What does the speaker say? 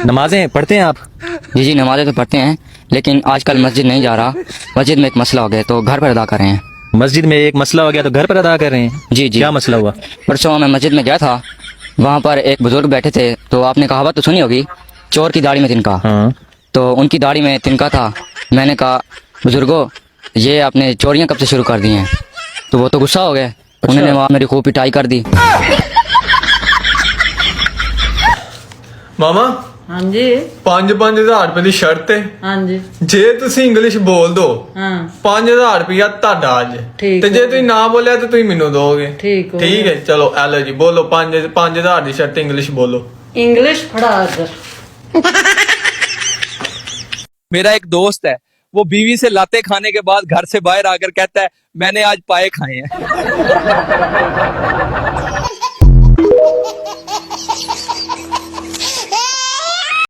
नमाजें पढ़ते हैं आप? जी जी, नमाजें तो पढ़ते हैं, लेकिन आजकल मस्जिद नहीं जा रहा। मस्जिद में एक मसला हो गया तो घर पर अदा कर रहे हैं। मस्जिद में एक मसला हो गया तो घर पर अदा कर रहे हैं? जी जी। क्या मसला हुआ? परसों मैं मस्जिद में गया था, वहाँ पर एक बुजुर्ग बैठे थे, तो आपने कहावत तो सुनी होगी, चोर की दाढ़ी में तिनका। हाँ। तो उनकी दाढ़ी में तिनका था। मैंने कहा, बुजुर्गो ये आपने चोरियां कब से शुरू कर दी हैं? तो वो तो गुस्सा हो गए। उन्होंने वहाँ मेरी खूब पिटाई कर दी। ਮਾਮਾ ਹਾਂਜੀ 5-5000 ਰੁਪਏ ਦੀ ਸ਼ਰਤ ਹੈ। ਹਾਂਜੀ ਜੇ ਤੁਸੀਂ ਇੰਗਲਿਸ਼ ਬੋਲ ਦੋ ਹਾਂ 5000 ਰੁਪਇਆ ਤੁਹਾਡਾ ਅੱਜ। ਠੀਕ ਤੇ ਜੇ ਹੋ ਤੁਸੀਂ ਨਾ ਬੋਲਿਆ ਤਾਂ ਤੁਸੀਂ ਮੈਨੂੰ ਦੋਗੇ। ਠੀਕ ਹੋ ਠੀਕ ਹੈ, ਚਲੋ ਐ ਲਓ ਜੀ, ਬੋਲੋ 5000 ਦੀ ਸ਼ਰਤ ਇੰਗਲਿਸ਼ ਬੋਲੋ। इंग्लिश फड़ा इधर। मेरा एक दोस्त है, वो बीवी से लाते खाने के बाद घर से बाहर आकर कहता है मैंने आज पाए खाए हैं।